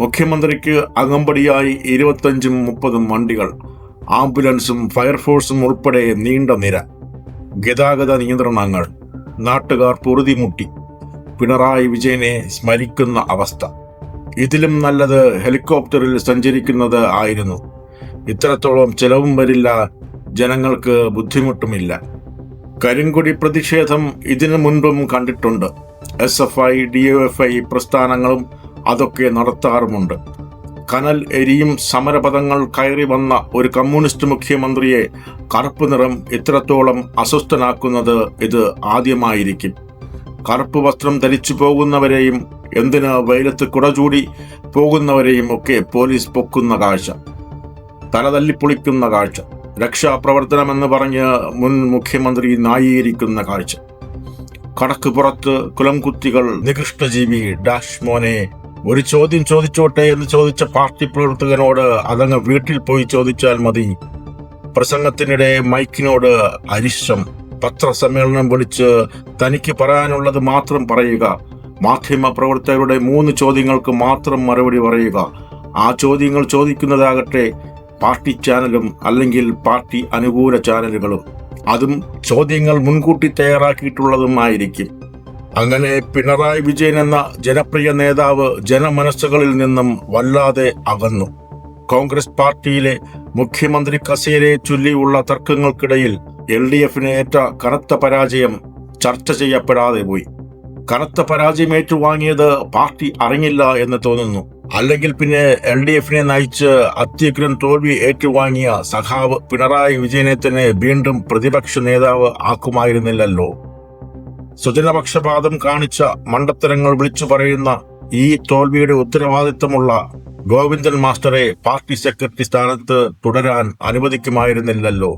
മുഖ്യമന്ത്രിക്ക് അകമ്പടിയായി 25-30 വണ്ടികൾ, ആംബുലൻസും ഫയർഫോഴ്സും ഉൾപ്പെടെ നീണ്ട നിര. ഗതാഗത നിയന്ത്രണങ്ങൾ. നാട്ടുകാർ പൊറുതിമുട്ടി പിണറായി വിജയനെ സ്മരിക്കുന്ന അവസ്ഥ. ഇതിലും നല്ലത് ഹെലികോപ്റ്ററിൽ സഞ്ചരിക്കുന്നത് ആയിരുന്നു. ഇത്രത്തോളം ചെലവും വരില്ല, ജനങ്ങൾക്ക് ബുദ്ധിമുട്ടുമില്ല. കരിങ്കൊടി പ്രതിഷേധം ഇതിനു മുൻപും കണ്ടിട്ടുണ്ട്. SFI, DYFI പ്രസ്ഥാനങ്ങളും അതൊക്കെ നടത്താറുമുണ്ട്. കനൽ എരിയും സമരപദങ്ങൾ കയറി വന്ന ഒരു കമ്മ്യൂണിസ്റ്റ് മുഖ്യമന്ത്രിയെ കറുപ്പ് നിറം ഇത്രത്തോളം അസ്വസ്ഥനാക്കുന്നത് ഇത് ആദ്യമായിരിക്കും. കറുപ്പ് വസ്ത്രം ധരിച്ചു പോകുന്നവരെയും എന്തിന് വെയിലത്ത് കുടചൂടി പോകുന്നവരെയും ഒക്കെ പോലീസ് പൊക്കുന്ന കാഴ്ച, തലതല്ലിപ്പൊളിക്കുന്ന കാഴ്ച, രക്ഷാപ്രവർത്തനമെന്ന് പറഞ്ഞ് മുൻ മുഖ്യമന്ത്രി ന്യായീകരിക്കുന്ന കാഴ്ച. കടക്ക് പുറത്ത് കുലംകുത്തികൾ, നികൃഷ്ടജീവി, ഡാഷ് മോനെ ഒരു ചോദ്യം ചോദിച്ചോട്ടെ എന്ന് ചോദിച്ച പാർട്ടി പ്രവർത്തകനോട് അതങ്ങ് വീട്ടിൽ പോയി ചോദിച്ചാൽ മതി. പ്രസംഗത്തിനിടെ മൈക്കിനോട് അരിശം. പത്രസമ്മേളനം വിളിച്ച് തനിക്ക് പറയാനുള്ളത് മാത്രം പറയുക. മാധ്യമ പ്രവർത്തകരുടെ 3 ചോദ്യങ്ങൾക്ക് മാത്രം മറുപടി പറയുക. ആ ചോദ്യങ്ങൾ ചോദിക്കുന്നതാകട്ടെ പാർട്ടി ചാനലും അല്ലെങ്കിൽ പാർട്ടി അനുകൂല ചാനലുകളും. അതും ചോദ്യങ്ങൾ മുൻകൂട്ടി തയ്യാറാക്കിയിട്ടുള്ളതുമായിരിക്കും. അങ്ങനെ പിണറായി വിജയൻ എന്ന ജനപ്രിയ നേതാവ് ജനമനസ്സുകളിൽ നിന്നും വല്ലാതെ അകന്നു. കോൺഗ്രസ് പാർട്ടിയിലെ മുഖ്യമന്ത്രി കസേരയെ ചൊല്ലിയുള്ള തർക്കങ്ങൾക്കിടയിൽ LDFന് ഏറ്റ കനത്ത പരാജയം ചർച്ച ചെയ്യപ്പെടാതെ പോയി. കനത്ത പരാജയം ഏറ്റുവാങ്ങിയത് പാർട്ടി അറിഞ്ഞില്ല എന്ന് തോന്നുന്നു. അല്ലെങ്കിൽ പിന്നെ LDFനെ നയിച്ച് അത്യുഗ്രൻ തോൽവി ഏറ്റുവാങ്ങിയ സഖാവ് പിണറായി വിജയനെ തന്നെ വീണ്ടും പ്രതിപക്ഷ നേതാവ് ആക്കുമായിരുന്നില്ലല്ലോ. സ്വജനപക്ഷപാതം കാണിച്ച മണ്ടത്തരങ്ങൾ വിളിച്ചു പറയുന്ന ഈ തോൽവിയുടെ ഉത്തരവാദിത്തമുള്ള ഗോവിന്ദൻ മാസ്റ്ററെ പാർട്ടി സെക്രട്ടറി സ്ഥാനത്ത് തുടരാൻ അനുവദിക്കുമായിരുന്നില്ലല്ലോ.